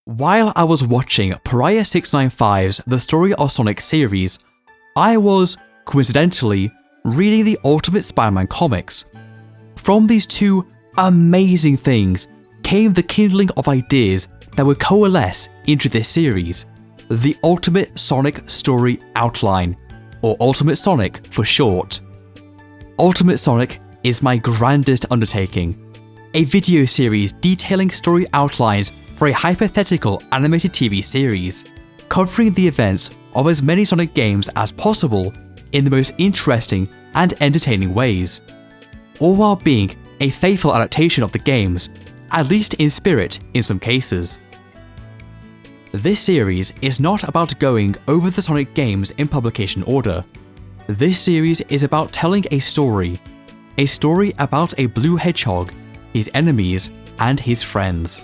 While I was watching Pariah 695's The Story of Sonic series, I was, coincidentally, reading the Ultimate Spider-Man comics. From these two amazing things came the kindling of ideas that would coalesce into this series, the Ultimate Sonic Story Outline, or Ultimate Sonic for short. Ultimate Sonic is my grandest undertaking, a video series detailing story outlines for a hypothetical animated TV series, covering the events of as many Sonic games as possible in the most interesting and entertaining ways, all while being a faithful adaptation of the games, at least in spirit in some cases. This series is not about going over the Sonic games in publication order. This series is about telling a story about a blue hedgehog, his enemies, and his friends.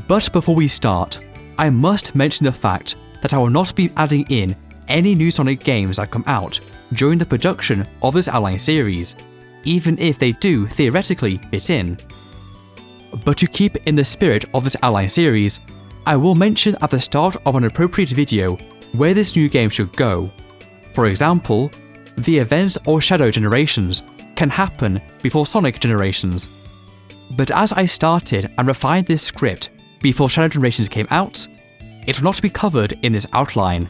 But before we start, I must mention the fact that I will not be adding in any new Sonic games that come out during the production of this outline series, even if they do theoretically fit in. But to keep in the spirit of this outline series, I will mention at the start of an appropriate video where this new game should go. For example, the events or Shadow Generations can happen before Sonic Generations. But as I started and refined this script before Shadow Generations came out, it will not be covered in this outline.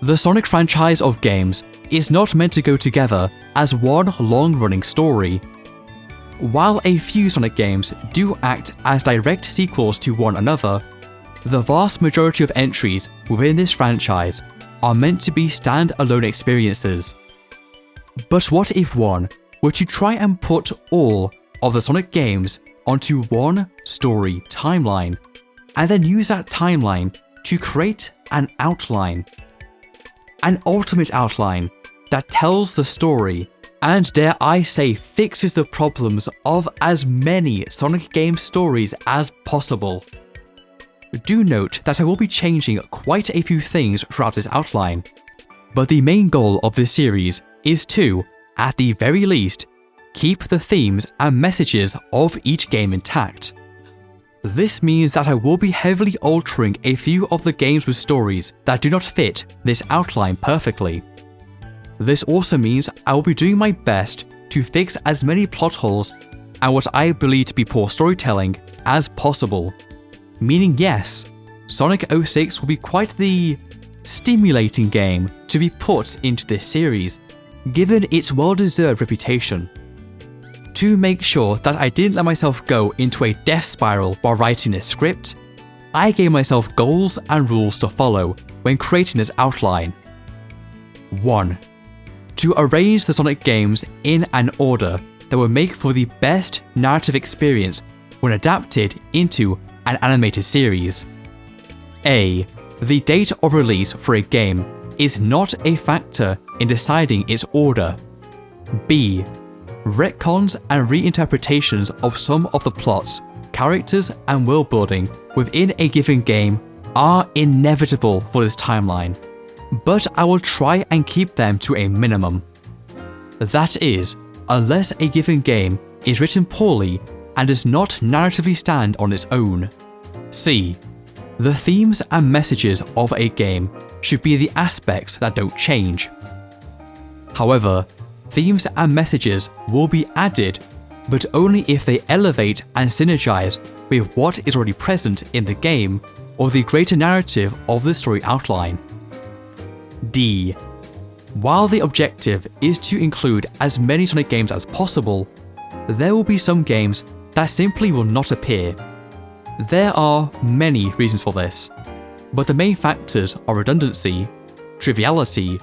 The Sonic franchise of games is not meant to go together as one long-running story. While a few Sonic games do act as direct sequels to one another, the vast majority of entries within this franchise are meant to be stand-alone experiences. But what if one were to try and put all of the Sonic games onto one story timeline, and then use that timeline to create an outline? An ultimate outline that tells the story and, dare I say, fixes the problems of as many Sonic game stories as possible. Do note that I will be changing quite a few things throughout this outline, but the main goal of this series is to, at the very least, keep the themes and messages of each game intact. This means that I will be heavily altering a few of the games with stories that do not fit this outline perfectly. This also means I will be doing my best to fix as many plot holes and what I believe to be poor storytelling as possible. Meaning, yes, Sonic 06 will be quite the stimulating game to be put into this series, given its well-deserved reputation. To make sure that I didn't let myself go into a death spiral while writing this script, I gave myself goals and rules to follow when creating this outline. 1. To arrange the Sonic games in an order that will make for the best narrative experience when adapted into an animated series. A. The date of release for a game is not a factor in deciding its order. B. Retcons and reinterpretations of some of the plots, characters, and world building within a given game are inevitable for this timeline, but I will try and keep them to a minimum. That is, unless a given game is written poorly and does not narratively stand on its own. C. The themes and messages of a game should be the aspects that don't change. However, themes and messages will be added, but only if they elevate and synergize with what is already present in the game or the greater narrative of the story outline. D. While the objective is to include as many Sonic games as possible, there will be some games that simply will not appear. There are many reasons for this, but the main factors are redundancy, triviality,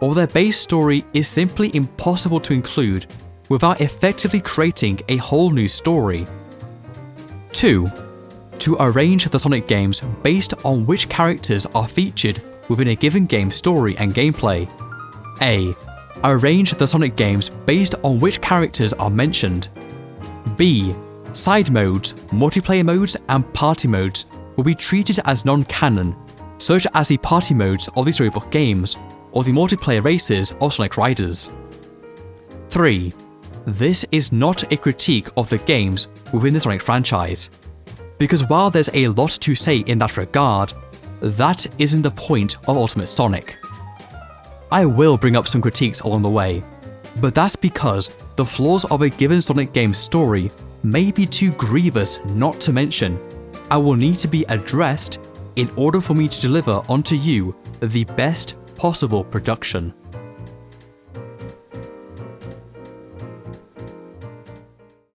or their base story is simply impossible to include without effectively creating a whole new story. 2. To arrange the Sonic games based on which characters are featured within a given game's story and gameplay. A. Arrange the Sonic games based on which characters are mentioned. B. Side modes, multiplayer modes, and party modes will be treated as non-canon, such as the party modes of the storybook games, or the multiplayer races of Sonic Riders. 3. This is not a critique of the games within the Sonic franchise, because while there's a lot to say in that regard, that isn't the point of Ultimate Sonic. I will bring up some critiques along the way, but that's because the flaws of a given Sonic game's story may be too grievous not to mention, and will need to be addressed in order for me to deliver onto you the best possible production.